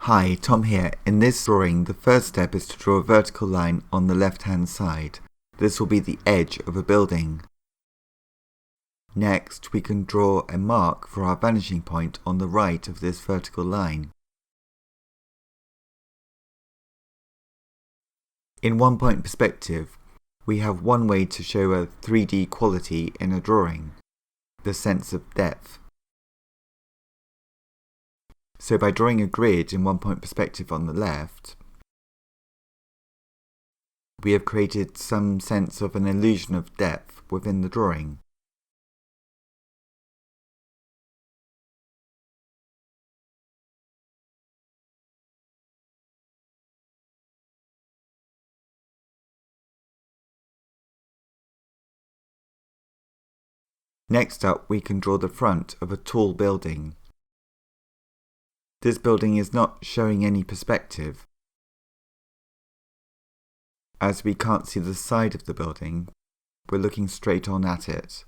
Hi, Tom here. In this drawing, the first step is to draw a vertical line on the left-hand side. This will be the edge of a building. Next, we can draw a mark for our vanishing point on the right of this vertical line. In one-point perspective, we have one way to show a 3D quality in a drawing, the sense of depth. So by drawing a grid in one-point perspective on the left, we have created some sense of an illusion of depth within the drawing. Next up, we can draw the front of a tall building. This building is not showing any perspective, as we can't see the side of the building. We're looking straight on at it.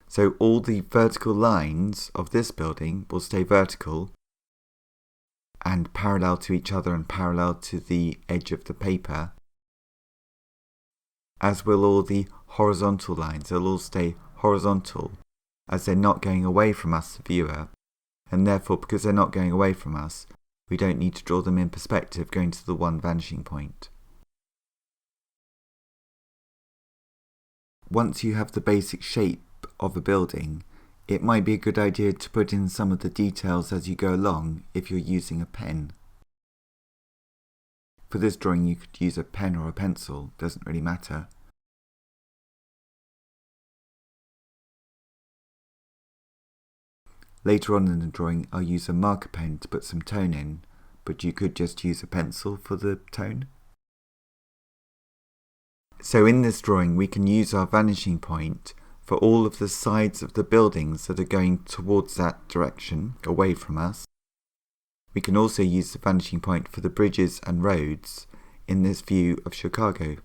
So all the vertical lines of this building will stay vertical and parallel to each other and parallel to the edge of the paper, as will all the horizontal lines. They'll all stay horizontal as they're not going away from us, the viewer, and therefore because they're not going away from us, we don't need to draw them in perspective going to the one vanishing point. Once you have the basic shape of a building, it might be a good idea to put in some of the details as you go along if you're using a pen. For this drawing you could use a pen or a pencil, doesn't really matter. Later on in the drawing I'll use a marker pen to put some tone in, but you could just use a pencil for the tone. So in this drawing we can use our vanishing point for all of the sides of the buildings that are going towards that direction, away from us. We can also use the vanishing point for the bridges and roads in this view of Chicago.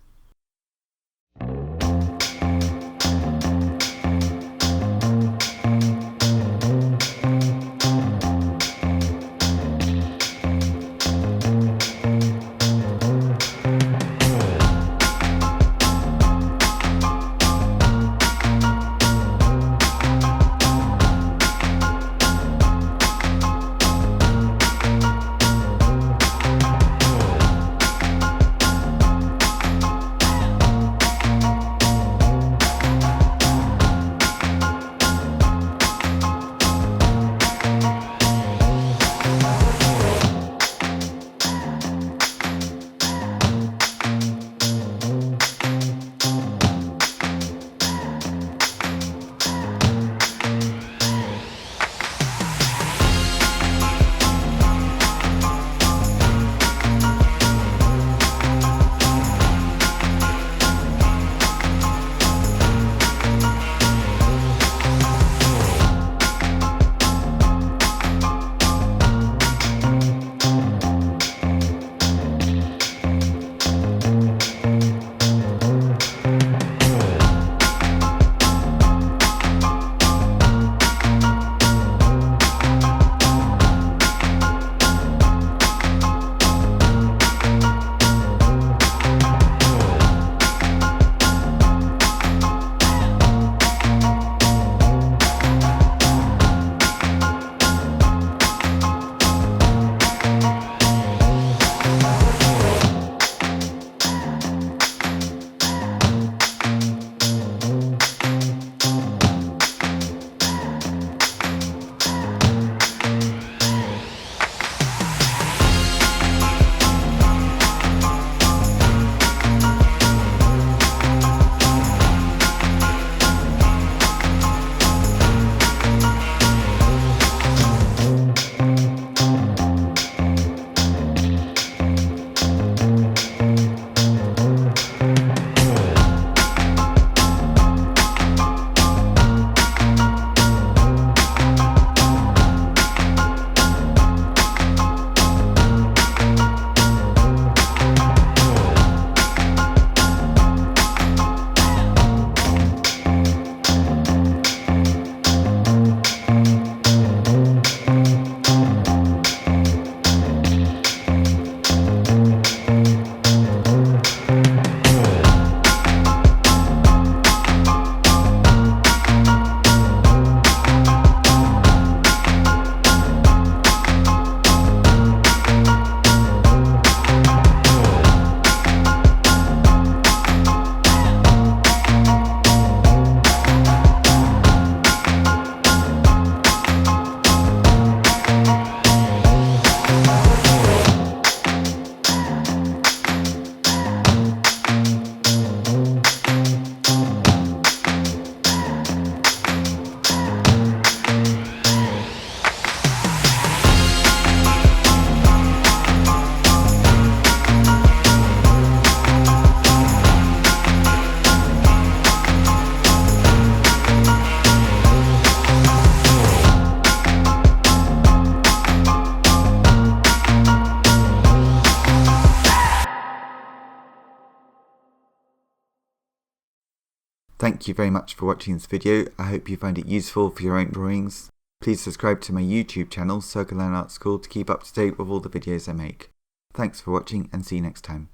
Thank you very much for watching this video. I hope you find it useful for your own drawings. Please subscribe to my YouTube channel, Circle Line Art School, to keep up to date with all the videos I make. Thanks for watching and see you next time.